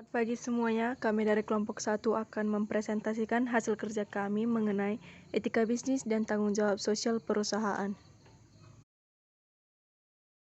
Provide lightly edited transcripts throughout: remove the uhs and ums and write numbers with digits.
Selamat pagi semuanya, kami dari kelompok 1 akan mempresentasikan hasil kerja kami mengenai etika bisnis dan tanggung jawab sosial perusahaan.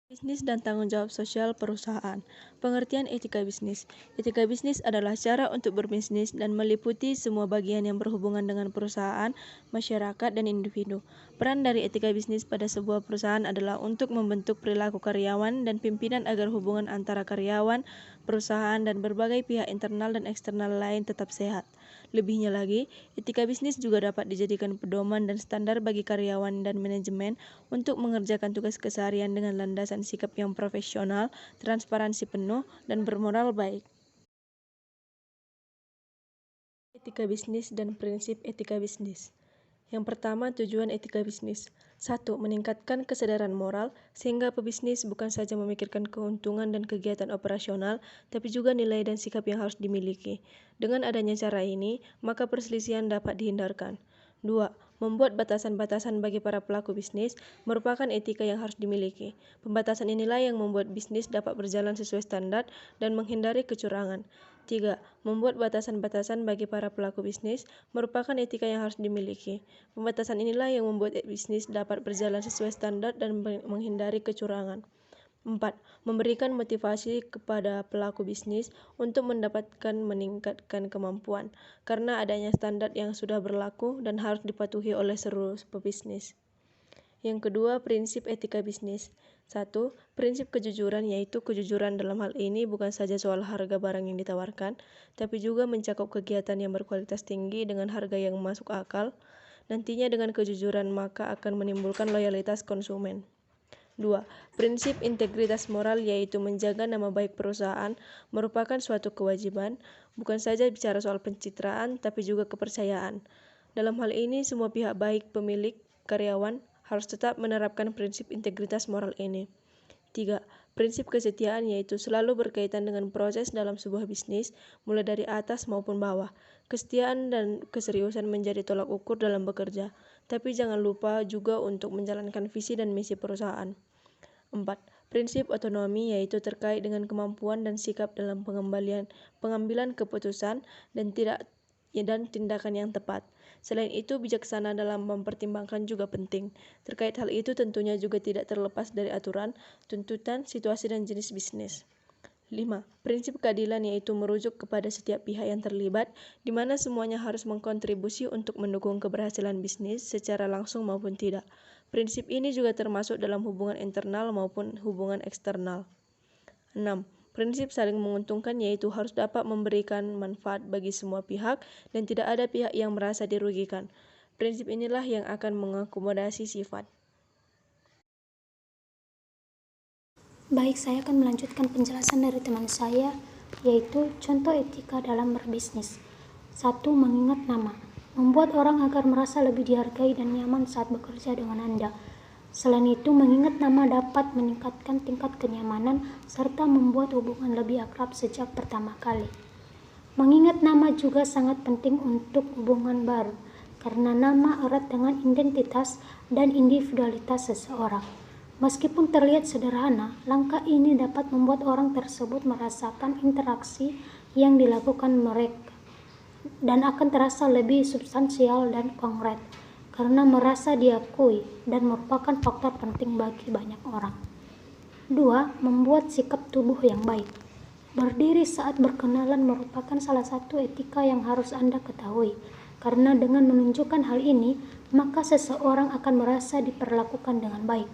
Bisnis dan tanggung jawab sosial perusahaan. Pengertian etika bisnis. Etika bisnis adalah cara untuk berbisnis dan meliputi semua bagian yang berhubungan dengan perusahaan, masyarakat, dan individu. Peran dari etika bisnis pada sebuah perusahaan adalah untuk membentuk perilaku karyawan dan pimpinan agar hubungan antara karyawan, perusahaan, dan berbagai pihak internal dan eksternal lain tetap sehat. Lebihnya lagi, etika bisnis juga dapat dijadikan pedoman dan standar bagi karyawan dan manajemen untuk mengerjakan tugas keseharian dengan landasan sikap yang profesional, transparansi penuh, dan bermoral baik. Etika bisnis dan prinsip etika bisnis. Yang pertama, tujuan etika bisnis. 1. Meningkatkan kesadaran moral, sehingga pebisnis bukan saja memikirkan keuntungan dan kegiatan operasional, tapi juga nilai dan sikap yang harus dimiliki. Dengan adanya cara ini, maka perselisihan dapat dihindarkan. 2. Membuat batasan-batasan bagi para pelaku bisnis merupakan etika yang harus dimiliki. Pembatasan inilah yang membuat bisnis dapat berjalan sesuai standar dan menghindari kecurangan. 3. Membuat batasan-batasan bagi para pelaku bisnis merupakan etika yang harus dimiliki. Pembatasan inilah yang membuat bisnis dapat berjalan sesuai standar dan menghindari kecurangan. 4. Memberikan motivasi kepada pelaku bisnis untuk meningkatkan kemampuan, karena adanya standar yang sudah berlaku dan harus dipatuhi oleh seluruh pebisnis. Yang kedua, prinsip etika bisnis. 1. Prinsip kejujuran, yaitu kejujuran dalam hal ini bukan saja soal harga barang yang ditawarkan, tapi juga mencakup kegiatan yang berkualitas tinggi dengan harga yang masuk akal. Nantinya dengan kejujuran maka akan menimbulkan loyalitas konsumen. 2. Prinsip integritas moral, yaitu menjaga nama baik perusahaan merupakan suatu kewajiban, bukan saja bicara soal pencitraan, tapi juga kepercayaan. Dalam hal ini, semua pihak baik pemilik, karyawan, harus tetap menerapkan prinsip integritas moral ini. 3. Prinsip kesetiaan, yaitu selalu berkaitan dengan proses dalam sebuah bisnis, mulai dari atas maupun bawah. Kesetiaan dan keseriusan menjadi tolak ukur dalam bekerja, tapi jangan lupa juga untuk menjalankan visi dan misi perusahaan. 4. Prinsip otonomi, yaitu terkait dengan kemampuan dan sikap dalam pengambilan keputusan dan tindakan yang tepat. Selain itu, bijaksana dalam mempertimbangkan juga penting. Terkait hal itu tentunya juga tidak terlepas dari aturan, tuntutan, situasi, dan jenis bisnis. 5. Prinsip keadilan, yaitu merujuk kepada setiap pihak yang terlibat, di mana semuanya harus mengkontribusi untuk mendukung keberhasilan bisnis secara langsung maupun tidak. Prinsip ini juga termasuk dalam hubungan internal maupun hubungan eksternal. 6. Prinsip saling menguntungkan, yaitu harus dapat memberikan manfaat bagi semua pihak dan tidak ada pihak yang merasa dirugikan. Prinsip inilah yang akan mengakomodasi sifat. Baik, saya akan melanjutkan penjelasan dari teman saya, yaitu contoh etika dalam berbisnis. 1. Mengingat nama. Membuat orang agar merasa lebih dihargai dan nyaman saat bekerja dengan Anda. Selain itu, mengingat nama dapat meningkatkan tingkat kenyamanan serta membuat hubungan lebih akrab sejak pertama kali. Mengingat nama juga sangat penting untuk hubungan baru, karena nama erat dengan identitas dan individualitas seseorang. Meskipun terlihat sederhana, langkah ini dapat membuat orang tersebut merasakan interaksi yang dilakukan mereka dan akan terasa lebih substansial dan konkret, karena merasa diakui dan merupakan faktor penting bagi banyak orang. 2. Membuat sikap tubuh yang baik. Berdiri saat berkenalan merupakan salah satu etika yang harus Anda ketahui, karena dengan menunjukkan hal ini, maka seseorang akan merasa diperlakukan dengan baik.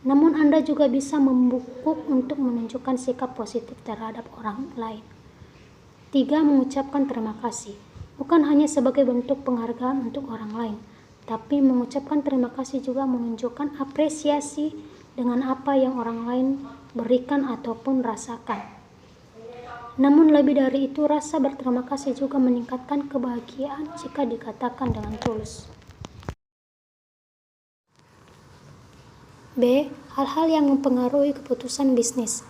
Namun Anda juga bisa membungkuk untuk menunjukkan sikap positif terhadap orang lain. 3. Mengucapkan terima kasih. Bukan hanya sebagai bentuk penghargaan untuk orang lain, tapi mengucapkan terima kasih juga menunjukkan apresiasi dengan apa yang orang lain berikan ataupun rasakan. Namun lebih dari itu, rasa berterima kasih juga meningkatkan kebahagiaan jika dikatakan dengan tulus. B. Hal-hal yang mempengaruhi keputusan bisnis.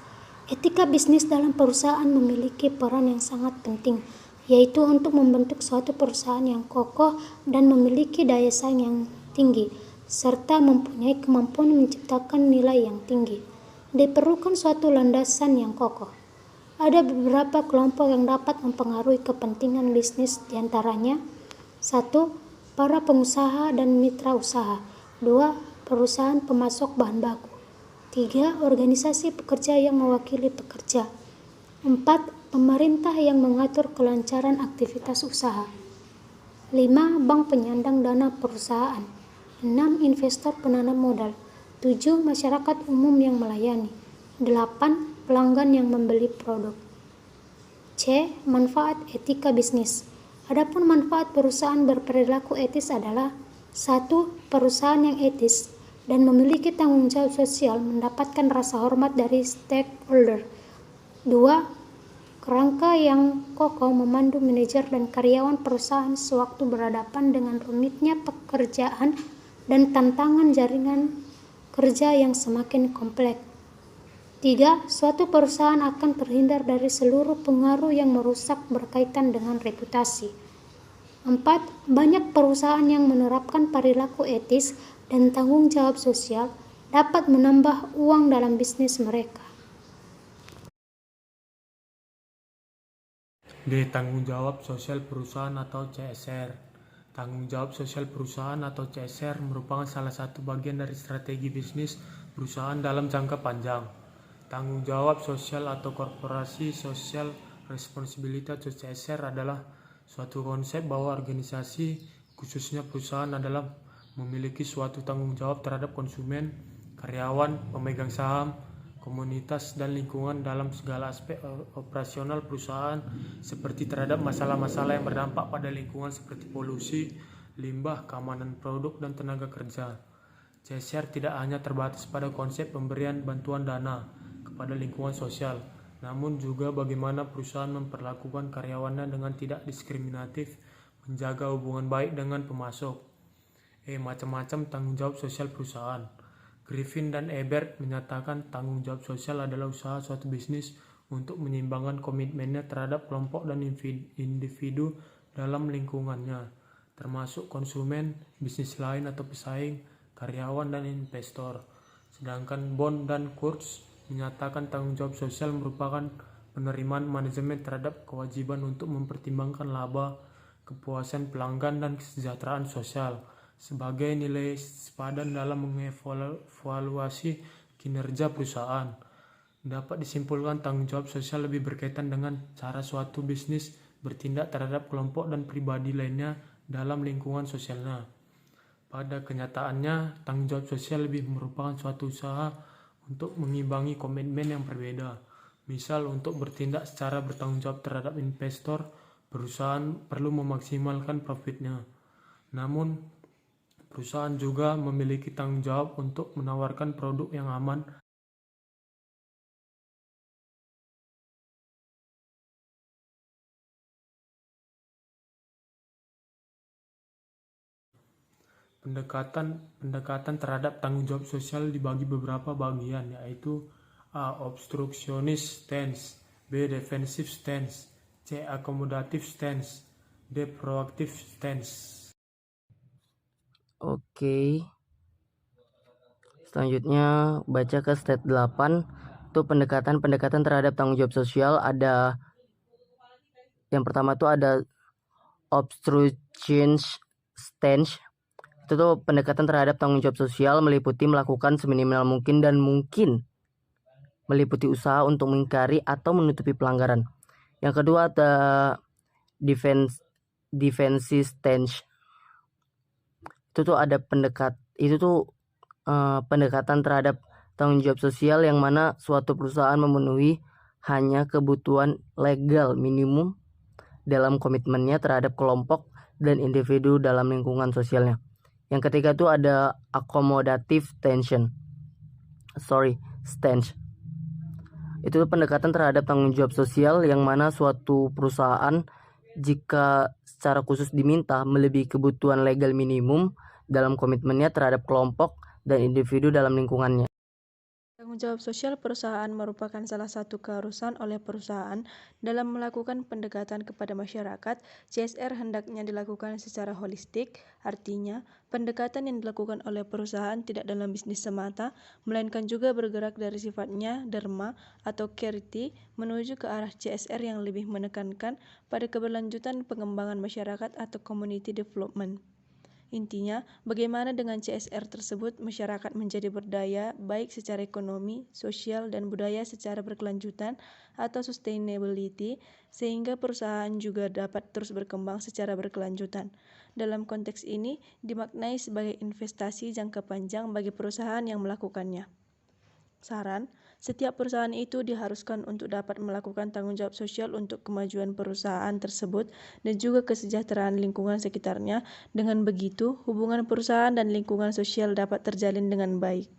Etika bisnis dalam perusahaan memiliki peran yang sangat penting, yaitu untuk membentuk suatu perusahaan yang kokoh dan memiliki daya saing yang tinggi, serta mempunyai kemampuan menciptakan nilai yang tinggi. Diperlukan suatu landasan yang kokoh. Ada beberapa kelompok yang dapat mempengaruhi kepentingan bisnis, diantaranya 1. Para pengusaha dan mitra usaha. 2. Perusahaan pemasok bahan baku. 3. Organisasi pekerja yang mewakili pekerja. 4. Pemerintah yang mengatur kelancaran aktivitas usaha. 5. Bank penyandang dana perusahaan. 6. Investor penanam modal. 7. Masyarakat umum yang melayani. 8. Pelanggan yang membeli produk. C. Manfaat etika bisnis. Adapun manfaat perusahaan berperilaku etis adalah 1. Perusahaan yang etis dan memiliki tanggung jawab sosial mendapatkan rasa hormat dari stakeholder. 2. Kerangka yang kokoh memandu manajer dan karyawan perusahaan sewaktu berhadapan dengan rumitnya pekerjaan dan tantangan jaringan kerja yang semakin kompleks. 3. Suatu perusahaan akan terhindar dari seluruh pengaruh yang merusak berkaitan dengan reputasi. 4. Banyak perusahaan yang menerapkan perilaku etis dan tanggung jawab sosial dapat menambah uang dalam bisnis mereka. D. Tanggung jawab sosial perusahaan atau CSR. Tanggung jawab sosial perusahaan atau CSR merupakan salah satu bagian dari strategi bisnis perusahaan dalam jangka panjang. Tanggung jawab sosial atau korporasi social responsibility atau CSR adalah suatu konsep bahwa organisasi, khususnya perusahaan, adalah memiliki suatu tanggung jawab terhadap konsumen, karyawan, pemegang saham, komunitas, dan lingkungan dalam segala aspek operasional perusahaan, seperti terhadap masalah-masalah yang berdampak pada lingkungan seperti polusi, limbah, keamanan produk, dan tenaga kerja. CSR tidak hanya terbatas pada konsep pemberian bantuan dana kepada lingkungan sosial, namun juga bagaimana perusahaan memperlakukan karyawannya dengan tidak diskriminatif, menjaga hubungan baik dengan pemasok. Macam-macam tanggung jawab sosial perusahaan. Griffin dan Ebert menyatakan tanggung jawab sosial adalah usaha suatu bisnis untuk menyeimbangkan komitmennya terhadap kelompok dan individu dalam lingkungannya, termasuk konsumen, bisnis lain atau pesaing, karyawan, dan investor. Sedangkan Bond dan Kurtz menyatakan tanggung jawab sosial merupakan penerimaan manajemen terhadap kewajiban untuk mempertimbangkan laba, kepuasan pelanggan, dan kesejahteraan sosial sebagai nilai sepadan dalam mengevaluasi kinerja perusahaan. Dapat disimpulkan tanggung jawab sosial lebih berkaitan dengan cara suatu bisnis bertindak terhadap kelompok dan pribadi lainnya dalam lingkungan sosialnya. Pada kenyataannya, tanggung jawab sosial lebih merupakan suatu usaha untuk mengimbangi komitmen yang berbeda. Misal, untuk bertindak secara bertanggung jawab terhadap investor, perusahaan perlu memaksimalkan profitnya. Namun, perusahaan juga memiliki tanggung jawab untuk menawarkan produk yang aman Pendekatan terhadap tanggung jawab sosial dibagi beberapa bagian, yaitu A. Obstructionist stance, B. Defensive stance, C. Accommodative stance, D. Proactive stance. Oke. Selanjutnya baca ke state 8. Itu pendekatan terhadap tanggung jawab sosial. Ada yang pertama tuh ada obstructionist stance. Itu tuh pendekatan terhadap tanggung jawab sosial meliputi melakukan seminimal mungkin dan mungkin meliputi usaha untuk mengingkari atau menutupi pelanggaran. Yang kedua ada defensive stance. Itu tuh ada pendekatan terhadap tanggung jawab sosial yang mana suatu perusahaan memenuhi hanya kebutuhan legal minimum dalam komitmennya terhadap kelompok dan individu dalam lingkungan sosialnya. Yang ketiga itu ada accommodative stance. Itu pendekatan terhadap tanggung jawab sosial yang mana suatu perusahaan jika secara khusus diminta melebihi kebutuhan legal minimum dalam komitmennya terhadap kelompok dan individu dalam lingkungannya. Tanggung jawab sosial perusahaan merupakan salah satu keharusan oleh perusahaan dalam melakukan pendekatan kepada masyarakat. CSR hendaknya dilakukan secara holistik, artinya pendekatan yang dilakukan oleh perusahaan tidak dalam bisnis semata, melainkan juga bergerak dari sifatnya dharma atau charity menuju ke arah CSR yang lebih menekankan pada keberlanjutan pengembangan masyarakat atau community development. Intinya, bagaimana dengan CSR tersebut masyarakat menjadi berdaya baik secara ekonomi, sosial, dan budaya secara berkelanjutan atau sustainability, sehingga perusahaan juga dapat terus berkembang secara berkelanjutan. Dalam konteks ini, dimaknai sebagai investasi jangka panjang bagi perusahaan yang melakukannya. Saran, setiap perusahaan itu diharuskan untuk dapat melakukan tanggung jawab sosial untuk kemajuan perusahaan tersebut dan juga kesejahteraan lingkungan sekitarnya. Dengan begitu, hubungan perusahaan dan lingkungan sosial dapat terjalin dengan baik.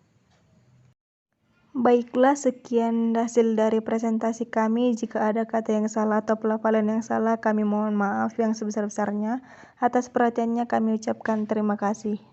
Baiklah, sekian hasil dari presentasi kami. Jika ada kata yang salah atau pelafalan yang salah, kami mohon maaf yang sebesar-besarnya. Atas perhatiannya kami ucapkan terima kasih.